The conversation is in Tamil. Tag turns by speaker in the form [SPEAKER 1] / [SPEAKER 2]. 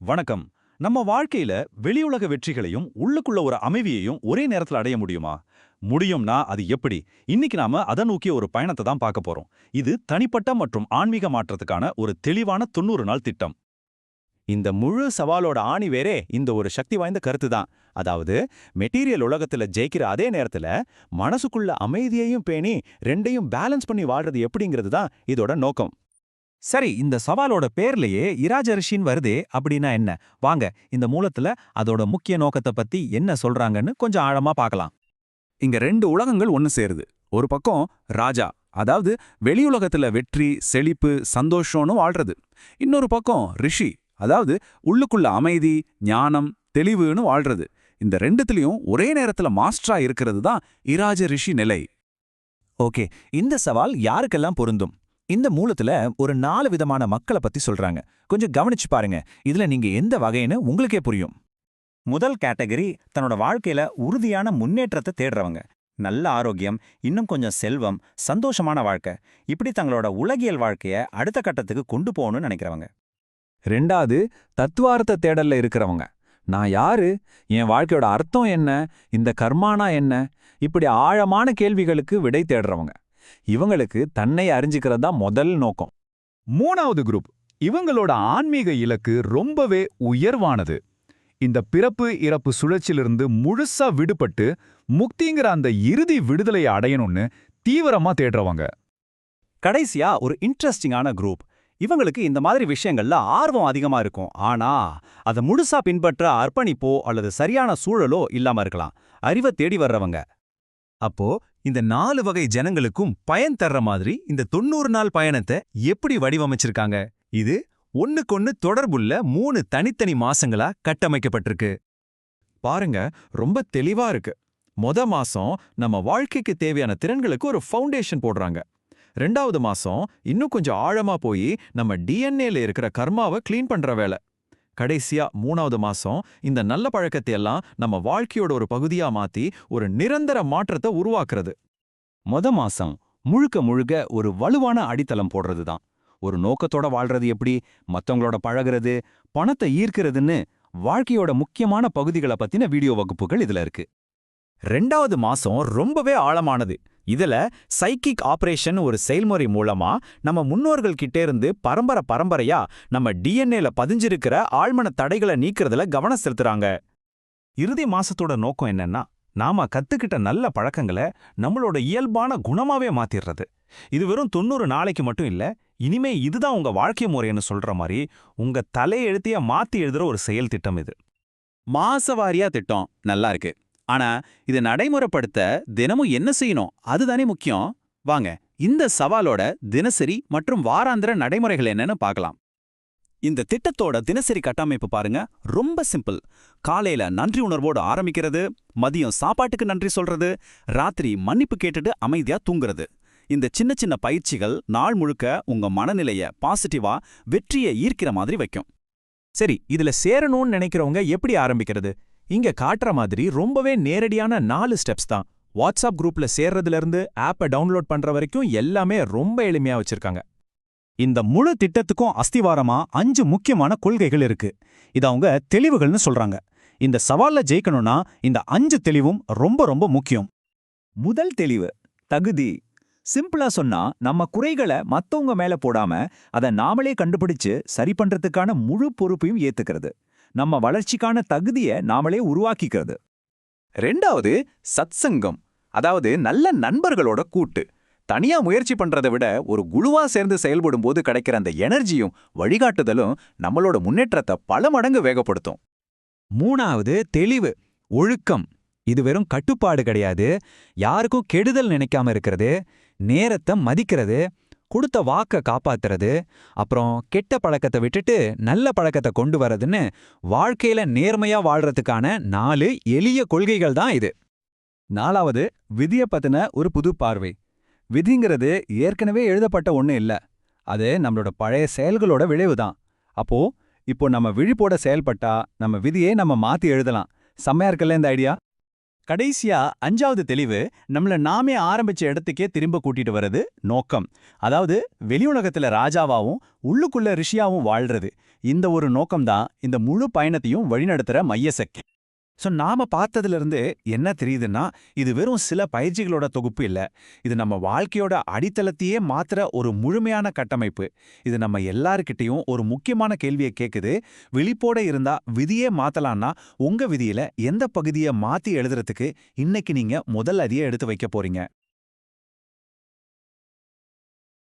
[SPEAKER 1] வணக்கம். நம்ம வாழ்க்கையில வெளியுலக வெற்றிகளையும், உள்ளுக்குள்ள ஒரு அமைதியையும் ஒரே நேரத்துல அடைய முடியுமா? முடியும்னா அது எப்படி? இன்னைக்கு நாம அத நோக்கிய ஒரு பயணத்தை தான் பார்க்க போறோம். இது தனிப்பட்ட மற்றும் ஆன்மீக மாற்றத்துக்கான ஒரு தெளிவான 90 நாள் திட்டம்.
[SPEAKER 2] இந்த முழு சவாலோட ஆணி வேரே இந்த ஒரு சக்தி வாய்ந்த கருத்து தான். அதாவது மெட்டீரியல் உலகத்துல ஜெயிக்கிற அதே நேரத்துல மனசுக்குள்ள அமைதியையும் பேணி ரெண்டையும் பேலன்ஸ் பண்ணி வாழ்றது எப்படிங்கிறது தான் இதோட நோக்கம்.
[SPEAKER 3] சரி, இந்த சவாலோட பேர்லயே இராஜரிஷின்னு வருதே அப்படின்னா என்ன? வாங்க, இந்த மூலத்துல அதோட முக்கிய நோக்கத்தை பத்தி என்ன சொல்றாங்கன்னு கொஞ்சம் ஆழமா பார்க்கலாம்.
[SPEAKER 4] இங்க ரெண்டு உலகங்கள் ஒன்னு சேருது. ஒரு பக்கம் ராஜா, அதாவது வெளியுலகத்துல வெற்றி, செழிப்பு, சந்தோஷம்னு வாழ்றது. இன்னொரு பக்கம் ரிஷி, அதாவது உள்ளுக்குள்ள அமைதி, ஞானம், தெளிவுன்னு வாழ்றது. இந்த ரெண்டுத்துலயும் ஒரே நேரத்துல மாஸ்டரா இருக்கிறது தான் இராஜ ரிஷி நிலை.
[SPEAKER 3] ஓகே, இந்த சவால் யாருக்கெல்லாம் பொருந்தும்? இந்த மூலத்துல ஒரு 4 விதமான மக்களை பத்தி சொல்றாங்க. கொஞ்சம் கவனிச்சு பாருங்க. இதுல நீங்க எந்த வகைன்னு உங்களுக்கே புரியும். முதல் கேட்டகரி தன்னோட வாழ்க்கையில உறுதியான முன்னேற்றத்தை தேடுறவங்க. நல்ல ஆரோக்கியம், இன்னும் கொஞ்சம் செல்வம், சந்தோஷமான வாழ்க்கை, இப்படி தங்களோட உலகியல் வாழ்க்கைய அடுத்த கட்டத்துக்கு கொண்டு போகணும்னு நினைக்கிறவங்க.
[SPEAKER 4] ரெண்டாவது, தத்துவார்த்த தேடல்ல இருக்கிறவங்க. நான் யாரு? என் வாழ்க்கையோட அர்த்தம் என்ன? இந்த கர்மானா என்ன? இப்படி ஆழமான கேள்விகளுக்கு விடை தேடுறவங்க. இவங்களுக்கு தன்னை அறிஞ்சிக்கிறது தான் முதல் நோக்கம்.
[SPEAKER 5] மூணாவது குரூப், இவங்களோட ஆன்மீக இலக்கு ரொம்பவே உயர்வானது. இந்த பிறப்பு இறப்பு சுழற்சியிலிருந்து முழுசா விடுபட்டு முக்திங்கிற அந்த இறுதி விடுதலையை அடையணும்னு தீவிரமா தேடுறவங்க.
[SPEAKER 3] கடைசியா ஒரு இன்ட்ரெஸ்டிங்கான குரூப். இவங்களுக்கு இந்த மாதிரி விஷயங்கள்ல ஆர்வம் அதிகமா இருக்கும். ஆனா அதை முழுசா பின்பற்ற அர்ப்பணிப்போ அல்லது சரியான சூழலோ இல்லாம இருக்கலாம். அறிவை தேடி வர்றவங்க. அப்போ இந்த 4 வகை ஜனங்களுக்கும் பயன் தர்ற மாதிரி இந்த 90 நாள் பயணத்தை எப்படி வடிவமைச்சிருக்காங்க? இது ஒண்ணுக்கொன்னு தொடர்புள்ள 3 தனித்தனி மாசங்களா கட்டமைக்கப்பட்டிருக்கு.
[SPEAKER 2] பாருங்க, ரொம்ப தெளிவா இருக்கு. மாசம் நம்ம வாழ்க்கைக்கு தேவையான திறன்களுக்கு ஒரு ஃபவுண்டேஷன் போடுறாங்க. 2வது மாசம் இன்னும் கொஞ்சம் ஆழமா போய் நம்ம டிஎன்ஏல இருக்கிற கர்மாவை கிளீன் பண்ற வேலை. கடைசியா 3வது மாசம் இந்த நல்ல பழக்கத்தை எல்லாம் நம்ம வாழ்க்கையோட ஒரு பகுதியா மாத்தி ஒரு நிரந்தர மாற்றத்தை உருவாக்குறது.
[SPEAKER 3] மாசம் முழுக்க முழுக்க ஒரு வலுவான அடித்தளம் போடுறது தான். ஒரு நோக்கத்தோட வாழ்றது எப்படி, மத்தவங்களோட பழகிறது, பணத்தை ஈர்க்கிறதுன்னு வாழ்க்கையோட முக்கியமான பகுதிகளை பத்தின வீடியோ வகுப்புகள் இதுல இருக்கு. 2வது மாசம் ரொம்பவே ஆழமானது. இதுல சைக்கிக் ஆபரேஷன் ஒரு செயல்முறை மூலமா நம்ம முன்னோர்கள் கிட்டே இருந்து பரம்பரையா நம்ம டிஎன்ஏல பதிஞ்சிருக்கிற ஆழ்மன தடைகளை நீக்கிறதுல கவனம் செலுத்துறாங்க. இறுதி மாசத்தோட நோக்கம் என்னன்னா, நாம கத்துக்கிட்ட நல்ல பழக்கங்களை நம்மளோட இயல்பான குணமாவே மாத்திடுறது. இது வெறும் 90 நாளைக்கு மட்டும் இல்ல, இனிமே இதுதான் உங்க வாழ்க்கை முறைன்னு சொல்ற மாதிரி உங்க தலையெழுத்தைய மாத்தி எழுதுற ஒரு செயல் திட்டம் இது.
[SPEAKER 2] மாசவாரியா திட்டம் நல்லா இருக்கு. ஆனா இதை நடைமுறைப்படுத்த தினமும் என்ன செய்யணும் அதுதானே முக்கியம். வாங்க, இந்த சவாலோட தினசரி மற்றும் வாராந்திர நடைமுறைகள் என்னன்னு பார்க்கலாம்.
[SPEAKER 3] இந்த திட்டத்தோட தினசரி கட்டமைப்பு பாருங்க, ரொம்ப சிம்பிள். காலையில நன்றி உணர்வோடு ஆரம்பிக்கிறது, மதியம் சாப்பாட்டுக்கு நன்றி சொல்றது, ராத்திரி மன்னிப்பு கேட்டுட்டு அமைதியா தூங்குறது. இந்த சின்ன சின்ன பயிற்சிகள் நாள் முழுக்க உங்க மனநிலைய பாசிட்டிவா, வெற்றியை ஈர்க்கிற மாதிரி வைக்கும். சரி, இதுல சேரணும்னு நினைக்கிறவங்க எப்படி ஆரம்பிக்கிறது? இங்க காட்டுற மாதிரி ரொம்பவே நேரடியான 4 ஸ்டெப்ஸ் தான். வாட்ஸ்அப் குரூப்ல சேர்றதுல இருந்து ஆப்பை டவுன்லோட் பண்ற வரைக்கும் எல்லாமே ரொம்ப எளிமையா வச்சிருக்காங்க. இந்த முழு திட்டத்துக்கும் அஸ்திவாரமா 5 முக்கியமான கொள்கைகள் இருக்கு. இத அவங்க தெளிவுகள்னு சொல்றாங்க. இந்த சவால்ல ஜெயிக்கணும்னா இந்த 5 தெளிவும் ரொம்ப ரொம்ப முக்கியம். முதல் தெளிவு, தகுதி. சிம்பிளா சொன்னா, நம்ம குறைகளை மத்தவங்க மேல போடாம அதை நாமளே கண்டுபிடிச்சு சரி பண்றதுக்கான முழு பொறுப்பையும் ஏத்துக்கிறது. நம்ம வளர்ச்சிக்கான தகுதியை நாமளே உருவாக்கிக்கிறது. 2வது சத்சங்கம், அதாவது நல்ல நண்பர்களோட கூட்டு. தனியா முயற்சி பண்றதை விட ஒரு குழுவா சேர்ந்து செயல்படும் போது கிடைக்கிற அந்த எனர்ஜியும் வழிகாட்டுதலும் நம்மளோட முன்னேற்றத்தை பல மடங்கு வேகப்படுத்தும். 3வது தெளிவு, ஒழுக்கம். இது வெறும் கட்டுப்பாடு கிடையாது. யாருக்கும் கெடுதல் நினைக்காம இருக்கிறது, நேரத்தை மதிக்கிறது, கொடுத்த வாக்க காப்பாத்துறது, அப்புறம் கெட்ட பழக்கத்தை விட்டுட்டு நல்ல பழக்கத்தை கொண்டு வரதுன்னு வாழ்க்கையில நேர்மையா வாழ்றதுக்கான 4 எளிய கொள்கைகள் தான் இது. 4வது விதியை பத்தின ஒரு புது பார்வை. விதிங்கிறது ஏற்கனவே எழுதப்பட்ட ஒண்ணு இல்ல, அது நம்மளோட பழைய செயல்களோட விளைவுதான். இப்போ நம்ம விழிப்போட செயல்பட்டா நம்ம விதியே நம்ம மாத்தி எழுதலாம். செம்மையா இருக்கல இந்த ஐடியா? கடைசியா 5வது தெளிவு, நம்மள நாமே ஆரம்பிச்ச இடத்துக்கே திரும்ப கூட்டிட்டு வர்றது நோக்கம். அதாவது வெளியுலகத்துல ராஜாவாவும் உள்ளுக்குள்ள ரிஷியாவும் வாழ்றது. இந்த ஒரு நோக்கம்தான் இந்த முழு பயணத்தையும் வழிநடத்துற மைய சக்தி. ஸோ நாம பார்த்ததிலிருந்து என்ன தெரியுதுன்னா, இது வெறும் சில பயிற்சிகளோட தொகுப்பு இல்ல. இது நம்ம வாழ்க்கையோட அடித்தளத்தையே மாத்துற ஒரு முழுமையான கட்டமைப்பு. இது நம்ம எல்லார்கிட்டயும் ஒரு முக்கியமான கேள்வியை கேக்குது. விழிப்போட இருந்தா விதியே மாத்தலாம்னா, உங்க விதியில எந்த பகுதியை மாத்தி எழுதுறதுக்கு இன்னைக்கு நீங்க முதல் அடியை எடுத்து வைக்க போறீங்க?